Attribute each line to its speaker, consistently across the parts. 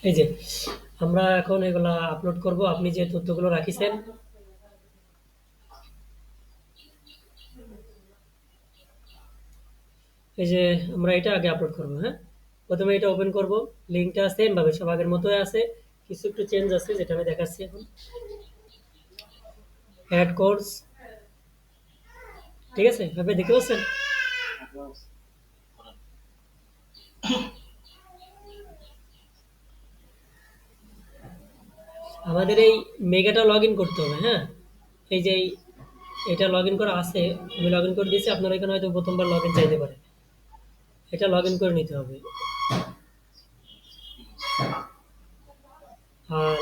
Speaker 1: এই যে আমরা এখন এগুলা আপলোড করব। আপনি যে তথ্যগুলো রাখিছেন, এই যে আমরা এটা আগে আপলোড করব। হ্যাঁ, প্রথমে এটা ওপেন করব। লিঙ্কটা সেম ভাবে সব আগের মতোই আছে, কিছু একটু চেঞ্জ আছে যেটা আমি দেখাচ্ছি এখন। অ্যাড কোর্স, ঠিক আছে, ভাবে দেখতে পাচ্ছেন। আমাদের এই মেগাটা লগ ইন করতে হবে। হ্যাঁ, এই যে এটা লগ ইন করা আছে, আমি লগ ইন করে দিয়েছি। আপনার এখানে হয়তো প্রথমবার লগ ইন চাইতে পারে, এটা লগ ইন করে নিতে হবে। আর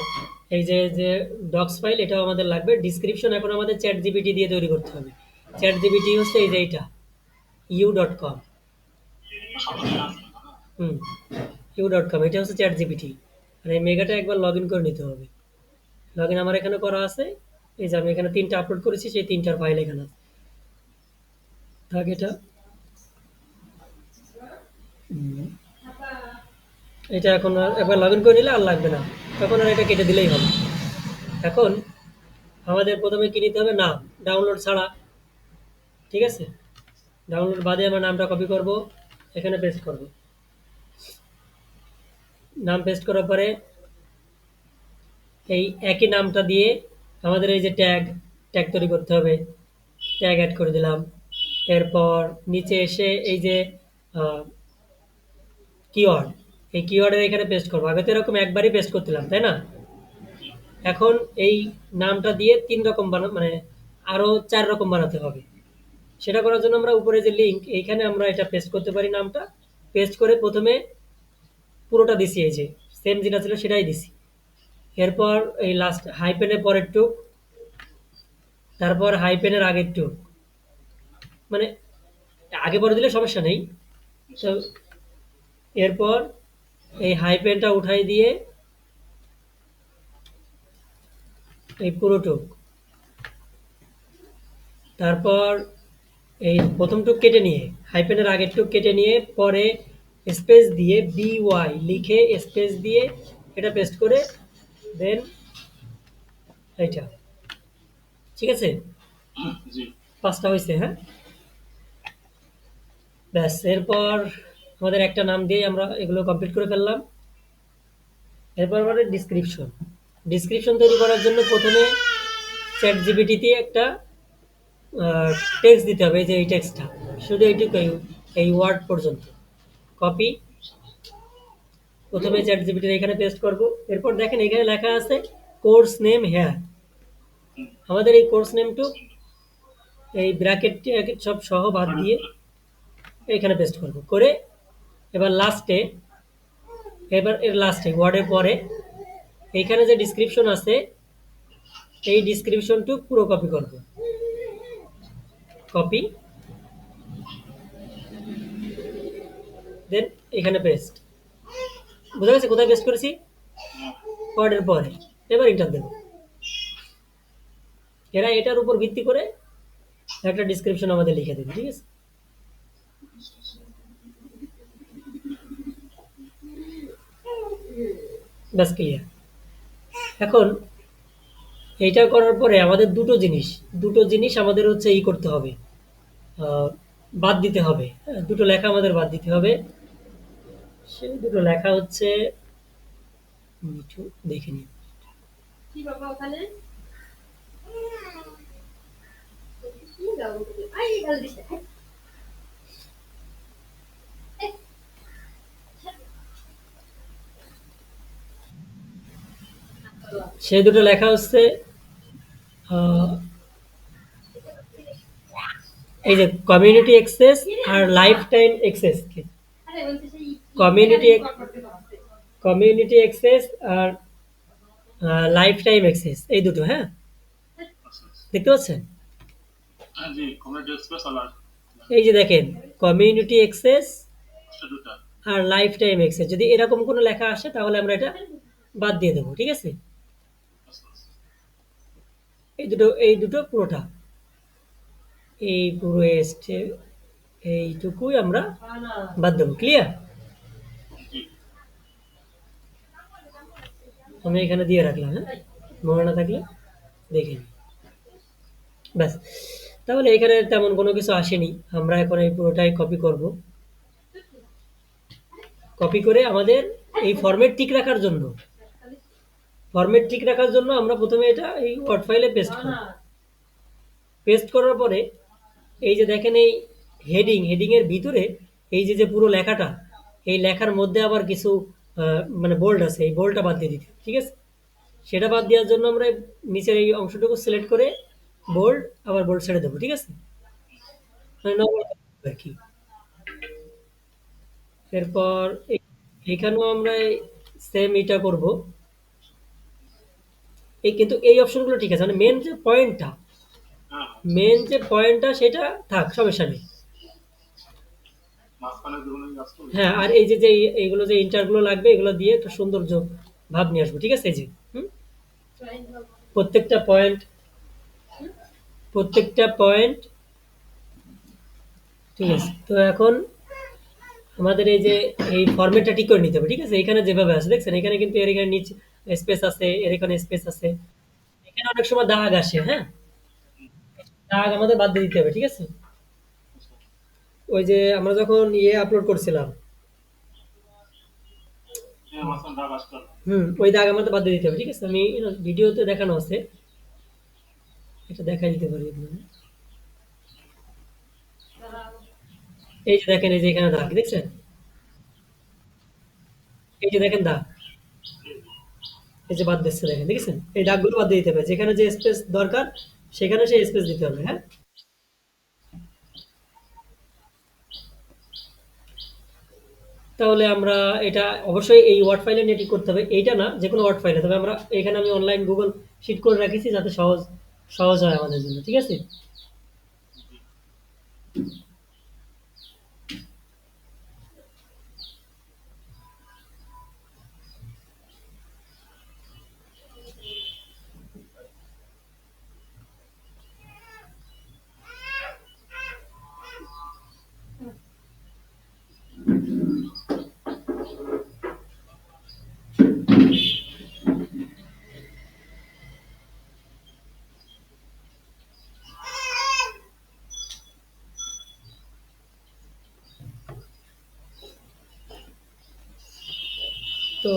Speaker 1: এই যে যে ডক্স ফাইল, এটাও আমাদের লাগবে। ডিসক্রিপশন এখন আমাদের চ্যাট জিপিটি দিয়ে তৈরি করতে হবে। চ্যাট জিপিটি হচ্ছে এই যে এইটা, u.com। হুম, u.com, এটা হচ্ছে চ্যাট জিপিটি। আর এই মেগাটা একবার লগ ইন করে নিতে হবে। লগ ইন আমার এখানে করা আছে। এই যে আমি এখানে তিনটা আপলোড করেছি, সেই তিনটার ফাইল এখানে আছে। থাক এটা। হুম, এটা এখন একবার লগ ইন করে নিলে আর লাগবে না, তখন আর এটা কেটে দিলেই হবে। এখন আমাদের প্রথমে কি নিতে হবে? নাম। ডাউনলোড ছাড়া, ঠিক আছে। ডাউনলোড বাদে আমরা নামটা কপি করব, এখানে পেস্ট করব। নাম পেস্ট করার পরে এই একই নামটা দিয়ে আমাদের এই যে ট্যাগ, ট্যাগ তৈরি করতে হবে। ট্যাগ অ্যাড করে দিলাম। এরপর নিচে এসে এই যে কিওয়ার্ড, এই কিওয়ার্ডের এখানে পেস্ট করবো। আগে তো এরকম একবারই পেস্ট করছিলাম, তাই না? এখন এই নামটা দিয়ে তিন রকম মানে আরো চার রকম বানাতে হবে। সেটা করার জন্য আমরা উপরে যে লিঙ্ক, এইখানে আমরা এটা পেস্ট করতে পারি। নামটা পেস্ট করে প্রথমে পুরোটা দিছি, এই যে সেম যেটা ছিল সেটাই দিছি। এরপর এই লাস্ট হাইপেনের পরের টুক, তারপর হাইপেনের আগের টুক, মানে আগে পরে দিলে সমস্যা নেই। তো এরপর এই হাইপেনটা উঠাই দিয়ে এই পুরো টুক, তারপর এই প্রথম টুক কেটে নিয়ে হাইপেনের আগের টুক কেটে নিয়ে পরে স্পেস দিয়ে বিওয়াই লিখে স্পেস দিয়ে এটা পেস্ট করে দেন এইটা, ঠিক আছে। পাঁচটা হয়েছে, হ্যাঁ। ব্যাস, এরপর আমাদের একটা নাম দিয়ে আমরা এগুলো কমপ্লিট করে ফেললাম। এরপর আমাদের ডিসক্রিপশন। ডিসক্রিপশন তৈরি করার জন্য প্রথমে চ্যাট জিপিটিতে একটা টেক্সট দিতে হবে। এই যে এই টেক্সটটা, শুধু এইটুকুই, এই ওয়ার্ড পর্যন্ত কপি প্রথমে চ্যাট জিপিটির এখানে পেস্ট করব। এরপর দেখেন এখানে লেখা আছে কোর্স নেম হেয়ার। আমাদের এই কোর্স নেমটু এই ব্র্যাকেট সব সহ বাদ দিয়ে এখানে পেস্ট করব করে এবার লাস্টে, এবার এর লাস্টে ওয়ার্ডের পরে এইখানে যে ডিসক্রিপশন আছে, এই ডিসক্রিপশনটু পুরো কপি করব। কপি, দেন এখানে পেস্ট। বুঝা গেছে কোথায় পেস্ট করেছি? ওয়ার্ডের পরে। এবার ইন্টার দেব। এরা এটার উপর ভিত্তি করে একটা ডিসক্রিপশন আমাদের লিখে দেবে, ঠিক আছে। ব্যাস ক্লিয়ার। এখন এইটা করার পরে আমাদের দুটো জিনিস আমাদের হচ্ছে ই করতে হবে, আহ, বাদ দিতে হবে। হ্যাঁ, দুটো লেখা আমাদের বাদ দিতে হবে। সেই দুটো লেখা হচ্ছে, একটু দেখে নিন। সেই দুটো লেখা হচ্ছে আহ, এই যে কমিউনিটি অ্যাক্সেস আর lifetime access. Community community access আর লাইফ টাইম অ্যাক্সেস, এই দুটো। হ্যাঁ, দেখতে পাচ্ছেন? এই যে দেখেন, কমিউনিটি অ্যাক্সেস আর লাইফ টাইম অ্যাক্সেস, যদি এরকম কোনো লেখা আসে তাহলে আমরা এটা বাদ দিয়ে দেবো, ঠিক আছে। এই দুটো পুরোটা, এই পুরো এসছে, এইটুকুই আমরা বাদ দেবো। ক্লিয়ার? আমি এখানে দিয়ে রাখলাম, হ্যাঁ? মনে না থাকলে দেখে নিই। ব্যাস। তাহলে এখানে তেমন কোনো কিছু আসেনি। আমরা এখন এই পুরোটাই কপি করব। কপি করে আমাদের এই ফরম্যাট ঠিক রাখার জন্য আমরা ১ম এ এটা এই ওয়ার্ড ফাইলে পেস্ট করব। পেস্ট করার পরে এই যে দেখেন এই হেডিং এর ভিতরে এই যে পুরো লেখাটা, এই লেখার মধ্যে আবার কিছু মানে বোল্ড আছে। এই বোল্ডটা বাদ দিয়ে দিতে হবে। ঠিক আছে? সেটা বাদ দেওয়ার জন্য আমরা নিচের এই অংশটুকু সিলেক্ট করে বোল্ড, আবার বোল্ড ছেড়ে দেবো। ঠিক আছে? মানে নরমাল আরকি। এরপর এখানেও আমরা সেম এটা করব। কিন্তু এই অপশনগুলো ঠিক আছে। মানে মেন যে পয়েন্টটা সেটা থাক, সমস্যা নেই। হ্যাঁ, আর এই যে এইগুলো যে ইন্টারগুলো লাগবে এগুলো দিয়ে একটা সৌন্দর্য ভাব নিয়ে আসবো। ঠিক আছে? এই যে হুম? প্রত্যেকটা পয়েন্ট প্রত্যেকটা পয়েন্ট ঠিক আছে। তো এখন আমাদের এই যে এই ফরম্যাটটা ঠিক করে নিতে হবে। ঠিক আছে? এখানে যেভাবে আছে দেখছেন, এখানে কিন্তু এর এখানে নিচে স্পেস আছে, এর এখানে স্পেস আছে। এখানে অনেক সময় দাগ আসে, হ্যাঁ? দাগ আমাদের বাদ দিয়ে দিতে হবে। ঠিক আছে? ওই যে আমরা যখন আপলোড করছিলাম, ওই দাগ আমাদের বাদ দিয়ে দিতে হবে। ঠিক আছে? আমি ভিডিওতে দেখানো আছে, এটা দেখাই দিতে পারি আপনাদের। এই যে দেখেন, এই যে এখানে দাগ দেখছেন, এই যে দেখেন দাগ, এই যে বাদ দিচ্ছে দেখেন, দেখেছেন? এই দাগগুলো বাদ দিয়ে দিতে হবে। যেখানে যে স্পেস দরকার সেখানে সেই স্পেস দিতে হবে, হ্যাঁ? তাহলে আমরা এটা অবশ্যই এই ওয়ার্ড ফাইলে নিয়ে ঠিক করতে হবে। এইটা না, যেকোনো ওয়ার্ড ফাইলে। তবে আমরা এখানে আমি অনলাইন গুগল শিট করে রাখেছি যাতে সহজ সহজ হয় আমাদের জন্য। ঠিক আছে? তো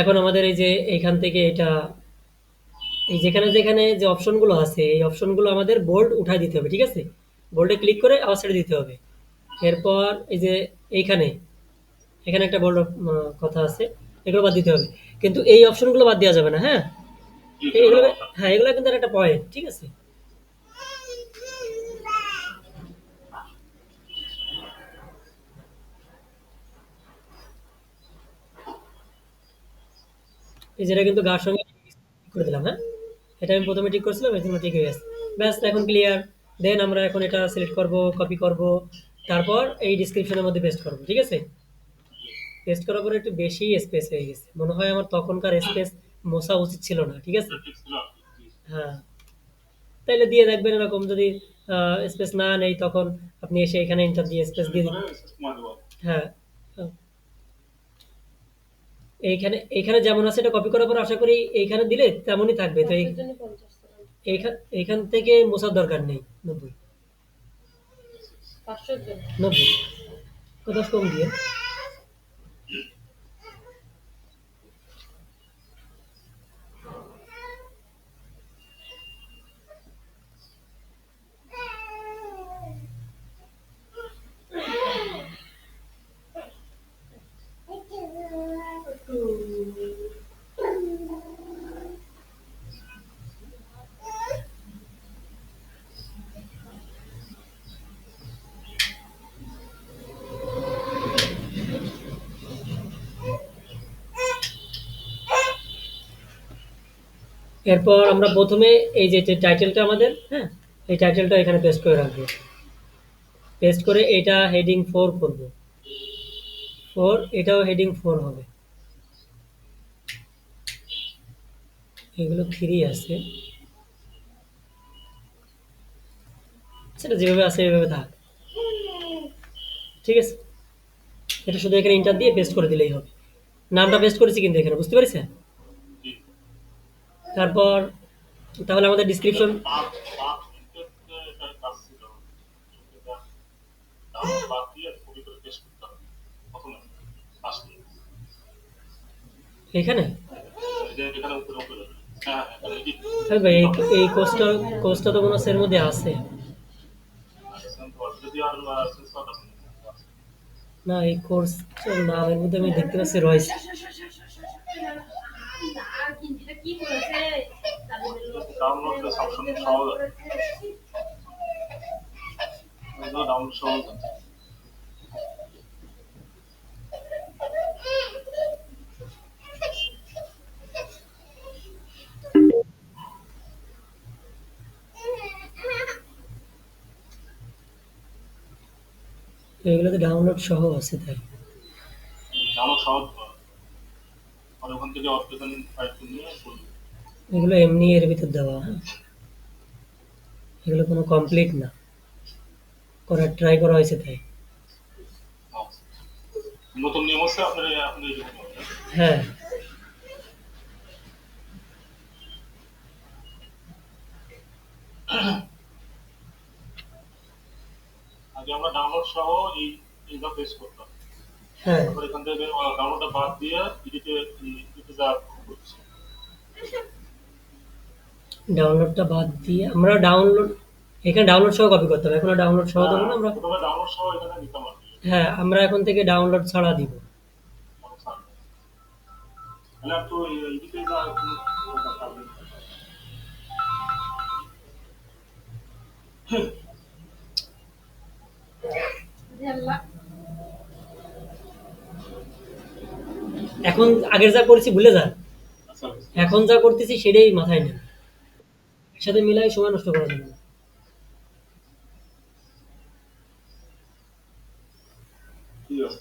Speaker 1: এখন আমাদের এই যে এইখান থেকে এটা এই যেখানে যে অপশনগুলো আছে এই অপশনগুলো আমাদের বোল্ড উঠায় দিতে হবে। ঠিক আছে? বোল্ডে ক্লিক করে আবার ছেড়ে দিতে হবে। এরপর এই যে এইখানে এখানে একটা বোল্ড কথা আছে, এগুলো বাদ দিতে হবে। কিন্তু এই অপশনগুলো বাদ দেওয়া যাবে না, হ্যাঁ? এগুলো, হ্যাঁ, এগুলো কিন্তু একটা পয়েন্ট। ঠিক আছে? এই যেটা কিন্তু গার সঙ্গে ঠিক করে দিলাম, হ্যাঁ? এটা আমি প্রথমে ঠিক করছিলাম, এর জন্য ঠিক হয়ে গেছে। ব্যাস, এখন ক্লিয়ার। দেন আমরা এখন এটা সিলেক্ট করব, কপি করব, তারপর এই ডিসক্রিপশনের মধ্যে পেস্ট করব। ঠিক আছে? পেস্ট করার পরে একটু বেশি স্পেস হয়ে গেছে। মনে হয় আমার তখনকার স্পেস মোছা উচিত ছিল না। ঠিক আছে? হ্যাঁ, তাইলে দিয়ে দেখবেন এরকম যদি স্পেস না নেই তখন আপনি এসে এখানে এন্টার দিয়ে স্পেস দিয়ে দিন। হ্যাঁ, এইখানে এইখানে যেমন আছে এটা কপি করার পর আশা করি এইখানে দিলে তেমনই থাকবে। তো এইখান থেকে মোছার দরকার নেই। ৯০ ৯০ কথা কম দিয়ে। এরপর আমরা প্রথমে এই যে টাইটেলটা আমাদের, হ্যাঁ, এই টাইটেলটা এখানে পেস্ট করে রাখবো। পেস্ট করে এটা হেডিং 4 করব। 4, এটাও হেডিং 4 হবে। এগুলো 3 আছে। সেটা যেভাবে আছে এভাবে থাক। ঠিক আছে? এটা শুধু এখানে ইন্টার দিয়ে পেস্ট করে দিলেই হবে। নামটা পেস্ট করেছি কিন্তু এখানে, বুঝতে পেরেছেন? তারপর তাহলে আমাদের
Speaker 2: এটা
Speaker 1: ডিসক্রিপশন
Speaker 2: বাদ বাদ ইনটেককে এটার কাজ ছিল। এটা ডাউনলোড বাদ দিয়ে কপি করে পেস্ট করতে হবে প্রথমে ফার্স্টে।
Speaker 1: এখানে।
Speaker 2: এই যে এখানে উপরে উপরে হ্যাঁ হ্যাঁ এখানে এডিট
Speaker 1: আরে ভাই
Speaker 2: এডিট
Speaker 1: এই
Speaker 2: অপশন
Speaker 1: এই কোর্সটা তো মনে হচ্ছে এর মধ্যে আছে।
Speaker 2: সেন্ড করতে যদি আর সেন্স করা
Speaker 1: না এই কোর্স নাম এর মধ্যে আমি দেখতে পাচ্ছি রয়েছে।
Speaker 2: ডাউনলোড অপশন সহজ আছে, ডাউনলোড সহজ আছে।
Speaker 1: এগুলোতে ডাউনলোড সহ আছে তাই।
Speaker 2: ডাউনলোড সহজ হয়। আর ওখান থেকে অপশন ফাইল নিয়ে করবে।
Speaker 1: এগুলো এমনি এর ভিতর দেওয়া, হ্যাঁ। এগুলো কোনো কমপ্লিট না, করার ট্রাই করা হয়েছে তাই।
Speaker 2: আচ্ছা। নতুন নিয়ম হচ্ছে আপনার আপনি এরকম করবেন।
Speaker 1: হ্যাঁ।
Speaker 2: আগে আমরা ডাউনলোড সহ এই এইটা পেস্ট করতাম।
Speaker 1: হ্যাঁ।
Speaker 2: তারপর এখান থেকে ডাউনলোডটা বাদ দিয়ে এডিটে এডিটে যা করছি।
Speaker 1: ডাউনলোডটা বাদ দিয়ে আমরা ডাউনলোড, এখানে ডাউনলোড সহ কপি করতে হবে, এখন ডাউনলোড সহ দেবো না আমরা।
Speaker 2: প্রথমে ডাউনলোড সহ এখানে নিতাম আর কি।
Speaker 1: হ্যাঁ আমরা এখন থেকে ডাউনলোড ছাড়া দিব।
Speaker 2: তাহলে একটু এডিটে যা একটু পারবেন।
Speaker 1: এখন আগের যা করেছি ভুলে যান,
Speaker 2: আচ্ছা
Speaker 1: এখন যা করতেছি সেটাই মাথায় নেন, এর সাথে মিলাই সময় নষ্ট করা যাবে না।
Speaker 2: ঠিক আছে।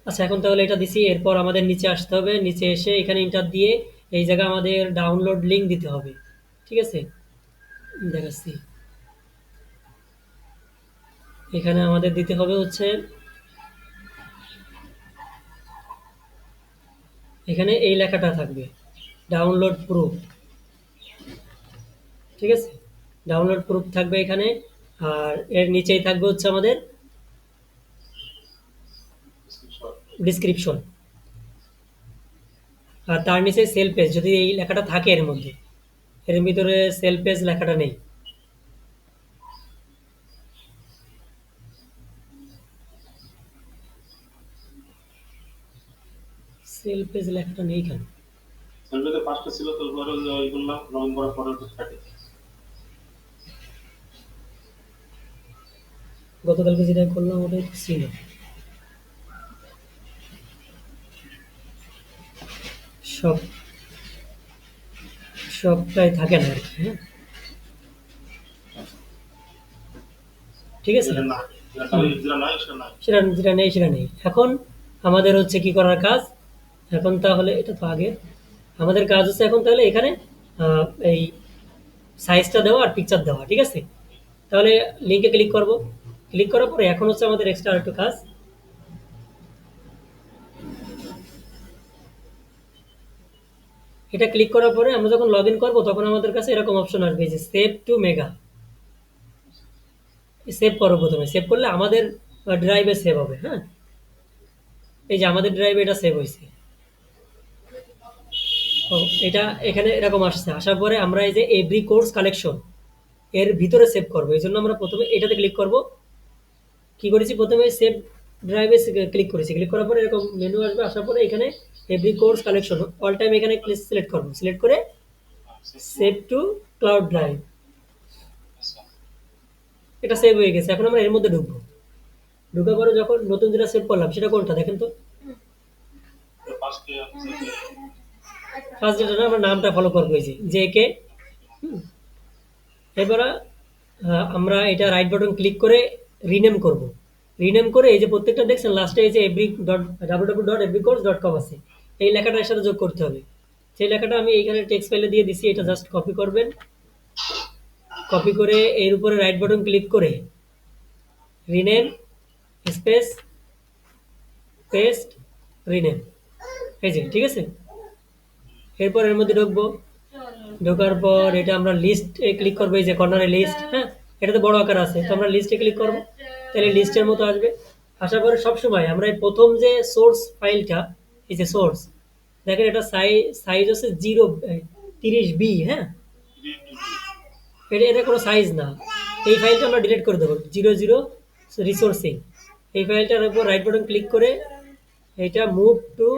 Speaker 1: আচ্ছা এখন তাহলে এটা দিছি, এরপর আমাদের নিচে আসতে হবে, নিচে এসে এখানে ইন্টার দিয়ে এই জায়গায় আমাদের ডাউনলোড লিঙ্ক দিতে হবে। ঠিক আছে, দেখাচ্ছি। এখানে আমাদের দিতে হবে হচ্ছে, এখানে এই লেখাটা থাকবে ডাউনলোড প্রুফ। ঠিক আছে, ডাউনলোড প্রুফ থাকবে এখানে। আর এর নিচেই থাকবে হচ্ছে আমাদের ডিসক্রিপশন। আর তার নিচে সেল পেজ, যদি এই লেখাটা থাকে এর মধ্যে, এর ভিতরে সেল পেজ লেখাটা নেই। সেল পেজ লেখাটা নেই কেন?
Speaker 2: সেলফিতে ফার্স্টে ছিল তো পরে ওই করলাম লগ ইন করার পরে ওটা থাকে।
Speaker 1: গতকালকে যেটা করলাম ওটাই তো ছিল। সব সবটাই থাকে না আর কি, হ্যাঁ। ঠিক আছে।
Speaker 2: যেটা না যেটা
Speaker 1: হুম।
Speaker 2: যেটা নাই সেটা নাই।
Speaker 1: সেটা যেটা নেই সেটা নেই। এখন আমাদের হচ্ছে কি করার কাজ, এখন তাহলে এটা তো আগে, আমাদের কাজ হচ্ছে এখন তাহলে এখানে এই সাইজটা দেওয়া আর পিকচার দেওয়া। ঠিক আছে, তাহলে লিঙ্কে ক্লিক করব। ক্লিক করার পরে এখন হচ্ছে আমাদের এক্সট্রা আরেকটু কাজ। এটা ক্লিক করার পরে আমরা যখন লগ ইন করবো তখন আমাদের কাছে এরকম অপশন আসবে যে সেভ টু মেগা। সেভ করো, প্রথমে সেভ করলে আমাদের ড্রাইভে সেভ হবে, হ্যাঁ। এই যে আমাদের ড্রাইভে এটা সেভ হয়েছে। তো এটা এখানে এরকম আসছে, আসার পরে আমরা এই যে এভরি কোর্স কালেকশন এর ভিতরে সেভ করবো, এই জন্য আমরা প্রথমে এটাতে ক্লিক করব। কি করেছি, প্রথমে সেভ ড্রাইভে ক্লিক করেছি, ক্লিক করার পরে এরকম মেনু আসবে, আসার পরে এখানে every course collection all time এখানে সিলেক্ট করবো, সিলেক্ট করে সেভ টু ক্লাউড ড্রাইভ।
Speaker 2: আচ্ছা
Speaker 1: এটা সেভ হয়ে গেছে, এখন আমরা এর মধ্যে ঢুকবো। ঢুকার পরে যখন নতুন যেটা সেভ করলাম সেটা কোনটা দেখেন তো।
Speaker 2: ফার্স্টে
Speaker 1: ফার্স্ট যেটা না, আমরা নামটা ফলো করবো, এই যে জে কে। এরপরে আমরা এটা রাইট বাটন ক্লিক করে রিনেম করব। রিনেম করে এই যে প্রত্যেকটা দেখছেন লাস্টে এই যে এভরি ডট www.everycourse.com আছে, এই লেখাটা এর সাথে যোগ করতে হবে। সেই লেখাটা আমি এইখানে টেক্সট ফাইলে দিয়ে দিছি, এটা জাস্ট কপি করবেন। কপি করে এর উপরে রাইট বাটন ক্লিক করে রিনেম স্পেস পেস্ট রিনেম, এই যে ঠিক আছে। এরপর এর মধ্যে ঢুকবো, ঢোকার পর এটা আমরা লিস্টে ক্লিক করবো, এই যে কর্নারে লিস্ট, হ্যাঁ, এটা তো বড় আকার আছে, তো আমরা লিস্টে ক্লিক করবো, তাহলে লিস্টের মতো আসবে। আসার পরে সবসময় আমরা এই প্রথম যে সোর্স ফাইলটা, এই যে সোর্স, দেখেন এটা সাইজ হচ্ছে 30 বি, হ্যাঁ, এটা কোনো সাইজ না। এই ফাইলটা আমরা ডিলিট করে দেবো, 00 রিসোর্সিং। এই ফাইলটার উপর রাইট বাটন ক্লিক করে এটা মুভ টু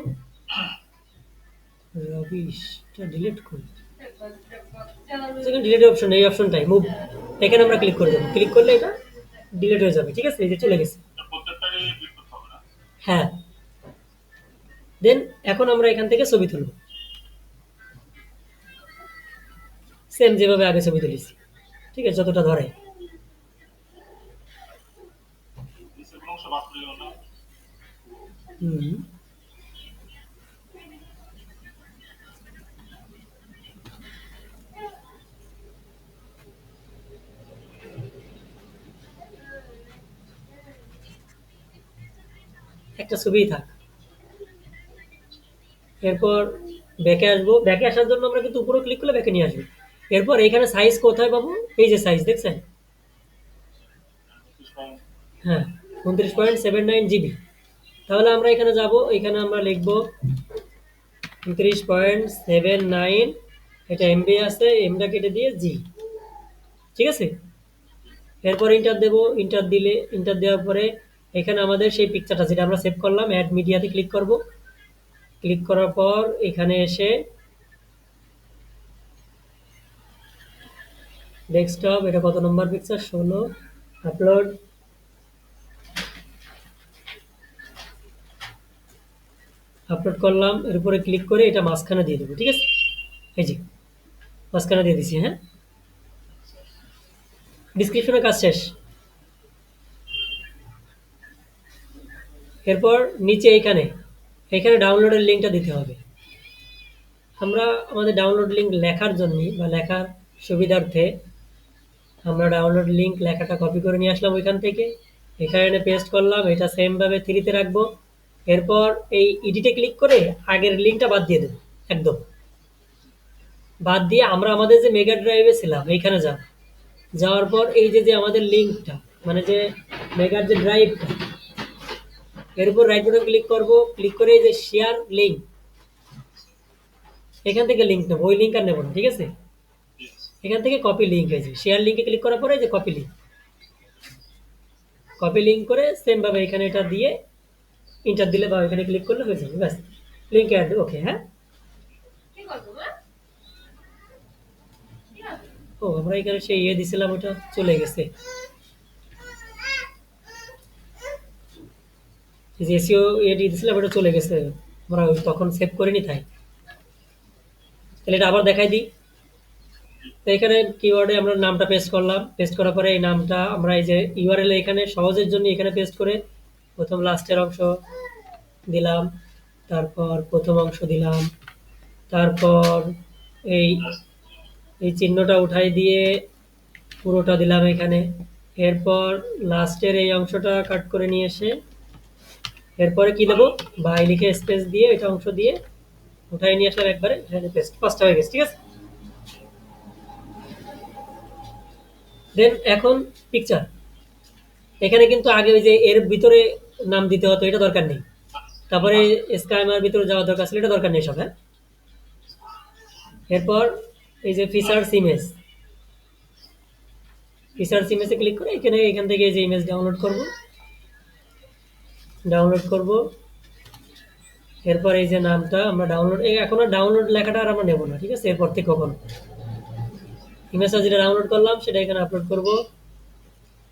Speaker 1: রবিশটা ডিলিট করি, সেখানে ডিলিট অপশন, এই অপশনটাই মুভ, এখানে আমরা ক্লিক করে দেবো, ক্লিক করলে এটা ডিলিট হয়ে যাবে, ঠিক আছে, এই যে চলে গেছে।
Speaker 2: প্রত্যেকটারই ক্লিক করতে হবে না?
Speaker 1: হ্যাঁ, দেন এখন আমরা এখান থেকে ছবি তুলব, সেম যেভাবে আগে ছবি তুলেছি, ঠিক আছে, যতটা ধরে।
Speaker 2: নিচে কোনো অংশ বাদ পড়ে গেল না?
Speaker 1: হুম, একটা ছবিই থাক। এরপর ব্যাকে আসবো, ব্যাকে আসার জন্য আমরা কিন্তু উপরে ক্লিক করলে ব্যাকে নিয়ে আসবে। এরপর এখানে সাইজ কোথায় পাবো, এই যে সাইজ দেখছেন,
Speaker 2: 25
Speaker 1: হ্যাঁ, 29.79 জিবি। তাহলে আমরা এখানে যাব, এখানে আমরা লিখব 29.79, এটা এমবি আছে, এমটা কেটে দিয়ে জি, ঠিক আছে। এরপর ইন্টার দেবো, ইন্টার দিলে, ইন্টার দেওয়ার পরে এখানে আমাদের সেই পিকচারটা যেটা আমরা সেভ করলাম, অ্যাড মিডিয়াতে ক্লিক করব। ক্লিক করার পর এখানে এসে ডেস্কটপ, এটা কত নম্বর পিকচার, 16, আপলোড, আপলোড করলাম। এর উপরে ক্লিক করে এটা মাঝখানে দিয়ে দেবো, ঠিক আছে, এই যে মাঝখানে দিয়ে দিছি, হ্যাঁ। ডিসক্রিপশনের কাজ শেষ। এরপর নিচে এখানে, এখানে ডাউনলোডের লিঙ্কটা দিতে হবে। আমরা আমাদের ডাউনলোড লিঙ্ক লেখার জন্য বা লেখার সুবিধার্থে আমরা ডাউনলোড লিঙ্ক লেখাটা কপি করে নিয়ে আসলাম ওইখান থেকে, এখানে এনে পেস্ট করলাম, এটা সেমভাবে 3-তে রাখবো। এরপর এই এডিটে ক্লিক করে আগের লিঙ্কটা বাদ দিয়ে দেবো, একদম বাদ দিয়ে আমরা আমাদের যে মেগা ড্রাইভে ছিলাম এইখানে যাব, যাওয়ার পর এই যে যে আমাদের লিঙ্কটা, মানে যে মেগার যে ড্রাইভটা, এর উপর রাইট বাটন ক্লিক করব, ক্লিক করে এই যে শেয়ার লিঙ্ক, এখান থেকে লিঙ্ক নেবো, ওই লিঙ্ক আর নেবো না, ঠিক আছে। এখান থেকে কপি লিঙ্ক, হয়েছে শেয়ার লিঙ্কে ক্লিক করার পরে যে কপি লিঙ্ক, কপি লিঙ্ক করে সেম ভাবে এখানে এটা দিয়ে ইন্টার দিলে বা এখানে ক্লিক করলে হয়ে যাবে, ব্যাস, লিঙ্ক অ্যাড, ওকে, হ্যাঁ। ও আমরা এখানে সেই ইয়ে দিছিলাম, ওটা চলে গেছে, যে এসিও ইয়ে দিয়েছিলাম ওটা চলে গেছে, আমরা তখন সেভ করিনি তাই। তাহলে এটা আবার দেখাই দিই। তো এখানে কিওয়ার্ডে আমরা নামটা পেস্ট করলাম, পেস্ট করার পরে এই নামটা আমরা এই যে ইউআরএল এখানে সহজের জন্য এখানে পেস্ট করে প্রথম লাস্টের অংশ দিলাম, তারপর প্রথম অংশ দিলাম, তারপর এই এই চিহ্নটা উঠাই দিয়ে পুরোটা দিলাম এখানে। এরপর লাস্টের এই অংশটা কাট করে নিয়ে এসে এরপরে কি দেবো, বাই লিখে স্পেস দিয়ে এটা অংশ দিয়ে উঠাই নিয়ে আসলাম একবারে, এখানে পেস্ট, পাঁচটা হয়ে গেছে, ঠিক আছে। দেন এখন পিকচার, এখানে কিন্তু আগে ওই যে এর ভিতরে নাম দিতে হতো, এটা দরকার নেই। তারপরে স্কাইমার ভিতরে যাওয়া দরকার ছিল, এটা দরকার নেই সব, হ্যাঁ। এরপর এই যে ফিচার্স ইমেজ, ফিচার্স ইমেজে ক্লিক করে এখানে এখান থেকে এই যে ইমেজ ডাউনলোড করব, ডাউনলোড করব। এরপর এই যে নামটা আমরা ডাউনলোড, এখন আর ডাউনলোড লেখাটা আর আমরা নেব না, ঠিক আছে, এরপর থেকে কখন ইমেজটা যেটা ডাউনলোড করলাম সেটা এখানে আপলোড করব,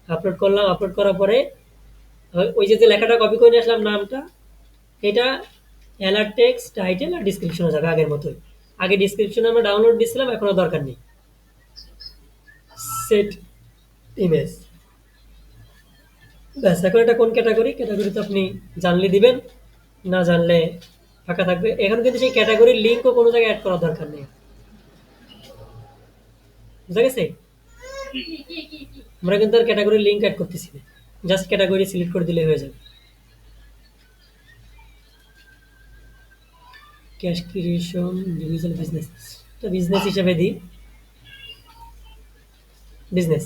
Speaker 1: আপলোড করলাম, আপলোড করার পরে ওই যে যে লেখাটা কপি করে নিয়ে আসলাম নামটা, এটা অ্যালার্ট টেক্সট, টাইটেল আর ডিসক্রিপশনে যাবে আগের মতোই। আগে ডিসক্রিপশনে আমরা ডাউনলোড দিছিলাম, এখন আর দরকার নেই। সেট ইমেজ, ব্যাস। এখন এটা কোন ক্যাটাগরি, ক্যাটাগরিতে আপনি জানলে দিবেন, না জানলে ফাঁকা থাকবে। এখন কিন্তু সেই ক্যাটাগরির লিঙ্কও কোনো জায়গায় অ্যাড করার দরকার নেই, বুঝা গেছে। আমরা কিন্তু আর ক্যাটাগরির লিঙ্ক অ্যাড করতেছি না, জাস্ট ক্যাটাগরি সিলেক্ট করে দিলে হয়ে যাবে। ক্যাশ ক্রিয়েশন ইন্ডিভিজুয়াল বিজনেস, তো বিজনেস হিসেবে দিই বিজনেস,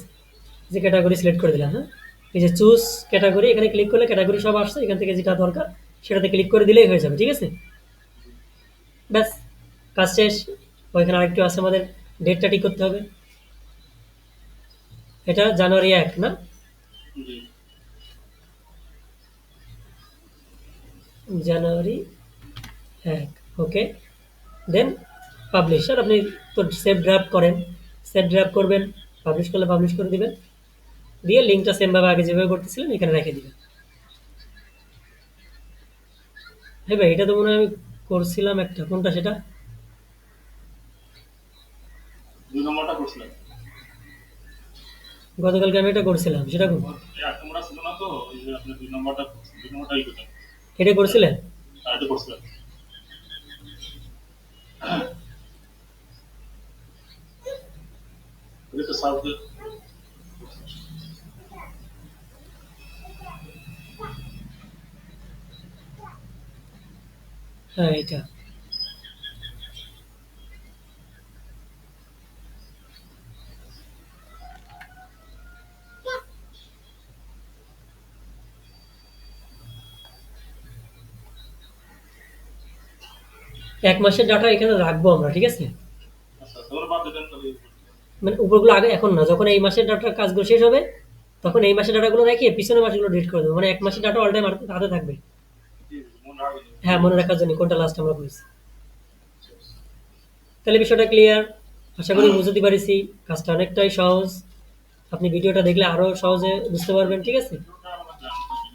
Speaker 1: যে ক্যাটাগরি সিলেক্ট করে দিলাম। হ্যাঁ, এই যে চুজ ক্যাটাগরি, এখানে ক্লিক করলে ক্যাটাগরি সব আসছে, এখান থেকে যেটা দরকার সেটাতে ক্লিক করে দিলেই হয়ে যাবে। ঠিক আছে, ব্যাস কাজ শেষ। ওইখানে আরেকটু আছে, আমাদের ডেটটা ঠিক করতে হবে। এটা জানুয়ারি 1 না?
Speaker 2: জি।
Speaker 1: জানুয়ারি 1, ওকে। দেন পাবলিশ। আর আপনি তো সেভ ড্রাফট করেন, সেভ ড্রাফট করবেন, পাবলিশ করলে পাবলিশ করে দিবেন, দিয়ে লিঙ্কটা সেমভাবে আগে যেভাবে করতেছিলেন এখানে রেখে দিবেন। হ্যাঁ ভাই, এটা তো মনে হয় আমি করছিলাম একটা, কোনটা সেটা?
Speaker 2: 2 নম্বরটা করছিলেন।
Speaker 1: গতকালকে আমি এটা করছিলাম, সেটা কোন?
Speaker 2: এই 8 নম্বরটা ছিল না তো, ওই যে আপনি 2 নম্বরটা করছেন। 2 নম্বরটাই করতেন।
Speaker 1: এটা করছিলেন?
Speaker 2: আর এটা করছিলেন। এটা তো সাউথে
Speaker 1: হ্যাঁ, এটা। এক মাসের ডাটা এখানে রাখবো আমরা, ঠিক আছে?
Speaker 2: আচ্ছা, তাহলে বাদ দেবেন তাহলে।
Speaker 1: মানে উপরগুলো আগে, এখন না, যখন এই মাসের ডাটার কাজগুলো শেষ হবে তখন এই মাসের ডাটাগুলো রেখে পিছনের মাসগুলো ডিলিট করে দেবো। মানে এক মাসের ডাটা অল টাইম হাতে থাকবে।
Speaker 2: জি, মনে রাখবেন।
Speaker 1: হ্যাঁ, মনে রাখার জন্য কোনটা লাস্ট আমরা করেছি। তাহলে বিষয়টা ক্লিয়ার, আশা করি বুঝতে পারছি। কাজটা অনেকটাই সহজ, আপনি ভিডিওটা দেখলে আরো সহজে বুঝতে পারবেন। ঠিক আছে,
Speaker 2: ভিডিওটা আমার জানতে হবে।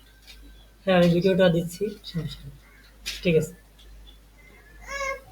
Speaker 1: হ্যাঁ আমি ভিডিওটা দিচ্ছি, সমস্যা নেই। ঠিক আছে।